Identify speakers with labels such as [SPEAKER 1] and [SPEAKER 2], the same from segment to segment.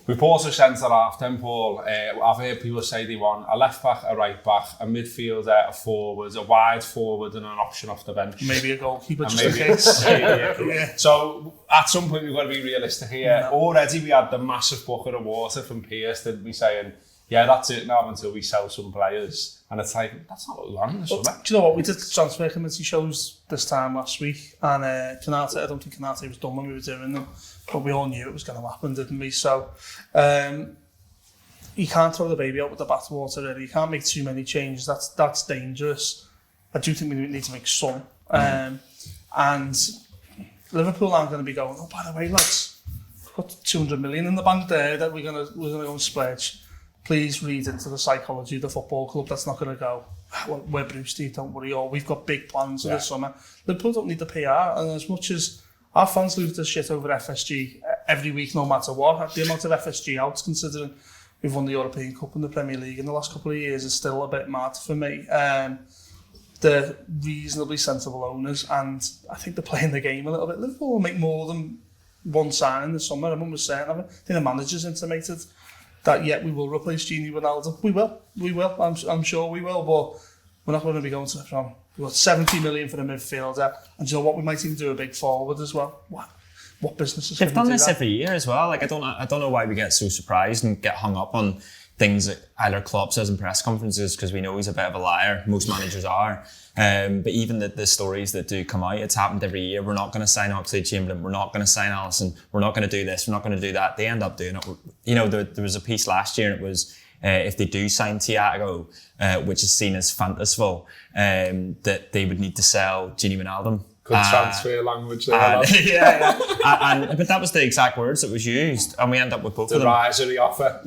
[SPEAKER 1] We bought a centre-half then, Paul. I've heard people say they want a left-back, a right-back, a midfielder, a forward, a wide forward and an option off the bench.
[SPEAKER 2] Maybe a goalkeeper, just in case.
[SPEAKER 1] Yeah. So at some point we've got to be realistic here. No. Already we had the massive bucket of water from Pierce, didn't we, saying, yeah, that's it now until we sell some players. And it's like, that's not what we want in the summer.
[SPEAKER 2] Do you know what? We did transfer committee shows this time last week, and Canate, I don't think Canate was done when we were doing them, but we all knew it was going to happen, didn't we? So you can't throw the baby out with the bathwater, really. You can't make too many changes. That's dangerous. I do think we need to make some. And Liverpool aren't going to be going, oh, by the way, lads, we've got 200 million in the bank there that we're going to go and splurge. Please read into the psychology of the football club. That's not going to go, well, we're Bruce Steve, don't worry, or we've got big plans for the summer. Liverpool don't need the PR, and as much as our fans lose their shit over FSG every week, no matter what, the amount of FSG outs, considering we've won the European Cup and the Premier League in the last couple of years, is still a bit mad for me. They're reasonably sensible owners, and I think they're playing the game a little bit. Liverpool will make more than one signing this summer. I'm almost certain of it. I think the manager's intimated that we will replace Gini Ronaldo. We will. I'm sure we will, but we're not going to be going to from. We've got 70 million for the midfielder, and you know what? We might even do a big forward as well. What business is?
[SPEAKER 3] They've done this every year as well. Like I don't know why we get so surprised and get hung up on things that either Klopp says in press conferences, because we know he's a bit of a liar. Most managers are. But even the stories that do come out, it's happened every year. We're not going to sign Oxlade-Chamberlain. We're not going to sign Alisson. We're not going to do this. We're not going to do that. They end up doing it. You know, there was a piece last year, and it was if they do sign Thiago, which is seen as fantastical, that they would need to sell Gini Wijnaldum.
[SPEAKER 1] Good transfer language there.
[SPEAKER 3] But that was the exact words that was used, and we end up with both of them.
[SPEAKER 1] The risery offer.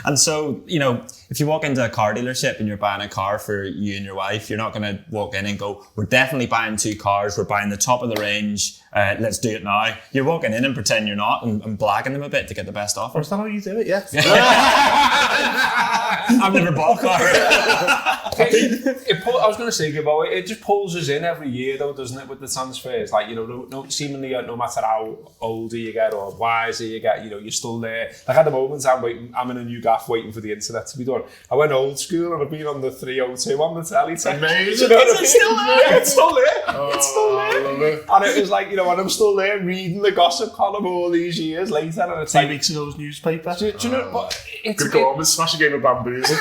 [SPEAKER 3] And so, you know, if you walk into a car dealership and you're buying a car for you and your wife, you're not going to walk in and go, we're definitely buying 2 cars, we're buying the top of the range, let's do it now. You're walking in and pretend you're not and blagging them a bit to get the best offer.
[SPEAKER 2] Is that how you do it? Yeah.
[SPEAKER 3] I've never bought a car.
[SPEAKER 1] I was going to say, Gibbo, it just pulls us in every year, though, doesn't it, with the transfers? Like, you know, seemingly no matter how older you get or wiser you get, you know, you're still there. Like at the moment, I'm in a new gaff waiting for the internet to be done. I went old school and I've been on the 302 on the telly.
[SPEAKER 3] Amazing. You know what I mean? Still there?
[SPEAKER 1] It's still there. It's still there. And it was like, you know, and I'm still there reading the gossip column all these years later. And it's
[SPEAKER 2] 2 weeks ago's newspaper.
[SPEAKER 1] Do you know what?
[SPEAKER 4] Could go on and smash a game of bamboozle.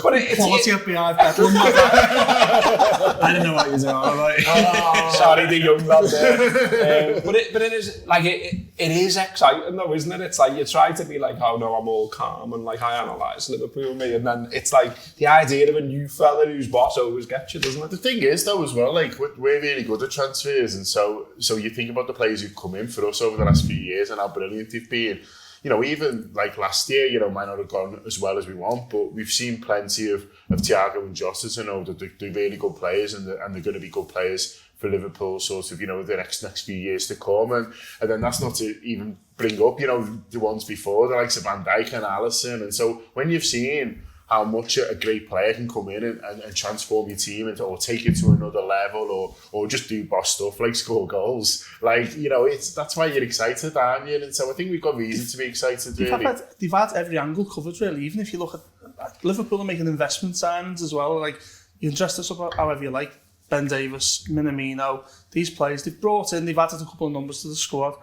[SPEAKER 1] But it's
[SPEAKER 2] quality of behind bedroom.
[SPEAKER 3] I don't know what you're on about.
[SPEAKER 1] Sorry, the young lad there. But it is like it is exciting though, isn't it? It's like you try to be like, oh no, I'm all calm and like I analyse Liverpool me, and then it's like the idea of a new fella who's boss always gets you, doesn't it?
[SPEAKER 4] The thing is though as well, like we're really good at transfers, and so you think about the players who've come in for us over the last few years and how brilliant they've been. You know, even like last year, you know, might not have gone as well as we want, but we've seen plenty of Thiago and Jota to know that they're really good players, and they're going to be good players for Liverpool, sort of, you know, the next few years to come. And then that's not to even bring up, you know, the ones before, the likes of Van Dijk and Alisson. And so when you've seen how much a great player can come in and transform your team or take it to another level or just do boss stuff like score goals. Like, you know, that's why you're excited, aren't you? And so I think we've got reason to be excited, really.
[SPEAKER 2] They've had every angle covered, really. Even if you look at Liverpool are making investment signings as well. Like, you can dress this up however you like. Ben Davies, Minamino, these players they've brought in, they've added a couple of numbers to the squad,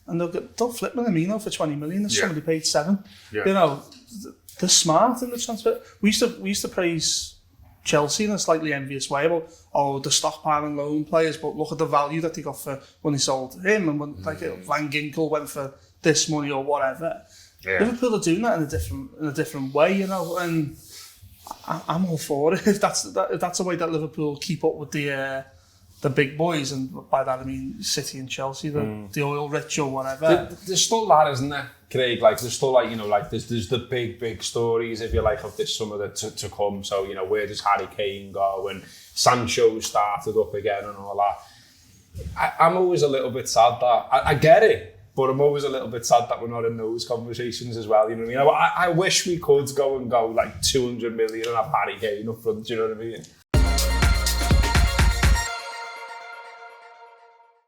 [SPEAKER 2] and they'll flip Minamino for 20 million. There's somebody paid 7. Yeah. You know, they're smart in the transfer. We used to praise Chelsea in a slightly envious way about the stockpiling loan players, but look at the value that they got for when they sold him, and when Van Ginkel went for this money or whatever. Yeah. Liverpool are doing that in a different way, you know, and I'm all for it. If that's the way that Liverpool keep up with the big boys, and by that I mean City and Chelsea, the oil rich or whatever.
[SPEAKER 1] There's still that, isn't there, Craig? Like there's still like, you know, like there's the big stories, if you like, of this summer to come. So, you know, where does Harry Kane go, and Sancho started up again and all that. I'm always a little bit sad that I get it. But I'm always a little bit sad that we're not in those conversations as well. You know what I mean? I wish we could go like 200 million and have Harry Kane up front. Do you know what I mean?